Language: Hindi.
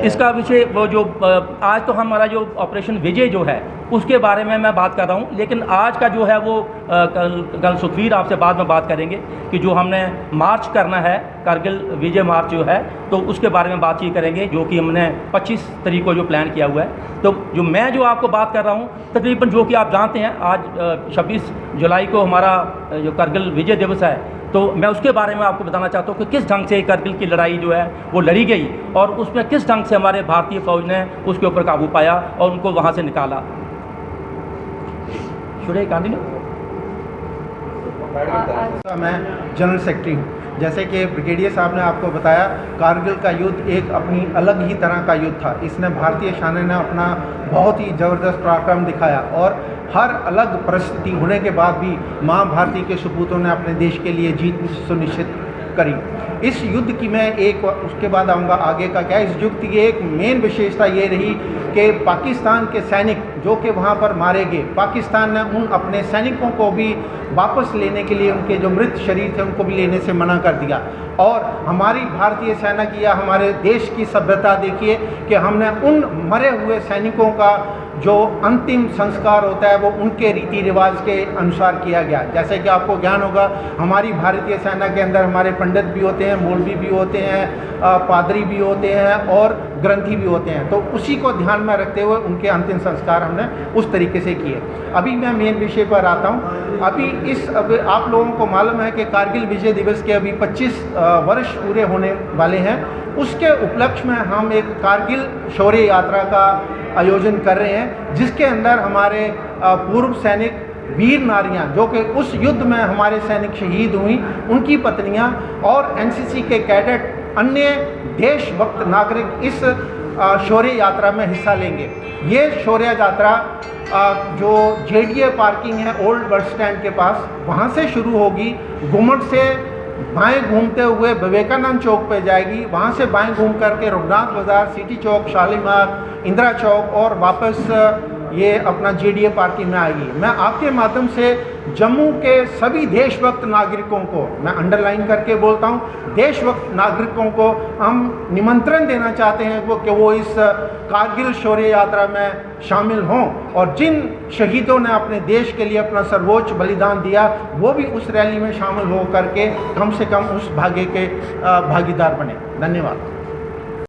इसका विषय वो जो आज तो हमारा जो ऑपरेशन विजय जो है उसके बारे में मैं बात कर रहा हूँ, लेकिन आज का जो है वो कल सुखवीर आपसे बाद में बात करेंगे कि जो हमने मार्च करना है कारगिल विजय मार्च जो है, तो उसके बारे में बातचीत करेंगे, जो कि हमने 25 तारीख को जो प्लान किया हुआ है। तो जो मैं जो आपको बात कर रहा हूँ तकरीबन जो कि आप जानते हैं आज 26 जुलाई को हमारा जो कारगिल विजय दिवस है, तो मैं उसके बारे में आपको बताना चाहता हूँ कि किस ढंग से कारगिल की लड़ाई जो है वो लड़ी गई और उसमें किस ढंग से हमारे भारतीय फ़ौज ने उसके ऊपर काबू पाया और उनको वहाँ से निकाला। Should I continue? मैं जनरल सेक्रेटरी हूँ। जैसे कि ब्रिगेडियर साहब ने आपको बताया, कारगिल का युद्ध एक अपनी अलग ही तरह का युद्ध था। इसने भारतीय सेना ने अपना बहुत ही ज़बरदस्त पराक्रम दिखाया और हर अलग परिस्थिति होने के बाद भी माँ भारती के सपूतों ने अपने देश के लिए जीत सुनिश्चित करी। इस युद्ध की मैं उसके बाद आऊँगा आगे का क्या, इस युद्ध की एक मेन विशेषता ये रही कि पाकिस्तान के सैनिक जो कि वहाँ पर मारे गए, पाकिस्तान ने उन अपने सैनिकों को भी वापस लेने के लिए उनके जो मृत शरीर थे उनको भी लेने से मना कर दिया। और हमारी भारतीय सेना की या हमारे देश की सभ्यता देखिए कि हमने उन मरे हुए सैनिकों का जो अंतिम संस्कार होता है वो उनके रीति रिवाज के अनुसार किया गया। जैसे कि आपको ज्ञान होगा, हमारी भारतीय सेना के अंदर हमारे पंडित भी होते हैं, मौलवी भी होते हैं, पादरी भी होते हैं और ग्रंथी भी होते हैं। तो उसी को ध्यान में रखते हुए उनके अंतिम संस्कार हमने उस तरीके से किए। अभी मैं मेन विषय पर आता हूँ। अभी आप लोगों को मालूम है कि कारगिल विजय दिवस के अभी 25 वर्ष पूरे होने वाले हैं। उसके उपलक्ष्य में हम एक कारगिल शौर्य यात्रा का आयोजन कर रहे हैं, जिसके अंदर हमारे पूर्व सैनिक वीर नारियां जो कि उस युद्ध में हमारे सैनिक शहीद हुई, उनकी पत्नियां और एनसीसी के कैडेट, अन्य देशभक्त नागरिक इस शौर्य यात्रा में हिस्सा लेंगे। ये शौर्य यात्रा जो जेडीए पार्किंग है ओल्ड बस स्टैंड के पास, वहाँ से शुरू होगी। घुमट से बाएं घूमते हुए विवेकानंद चौक पे जाएगी, वहाँ से बाएं घूम करके रघुनाथ बाज़ार, सिटी चौक, शालीमार, इंदिरा चौक और वापस ये अपना जेडीए पार्किंग में आएगी। मैं आपके माध्यम से जम्मू के सभी देशभक्त नागरिकों को, मैं अंडरलाइन करके बोलता हूँ, देशभक्त नागरिकों को हम निमंत्रण देना चाहते हैं कि वो इस कारगिल शौर्य यात्रा में शामिल हों और जिन शहीदों ने अपने देश के लिए अपना सर्वोच्च बलिदान दिया वो भी उस रैली में शामिल हो करके कम से कम उस भाग्य के भागीदार बने। धन्यवाद।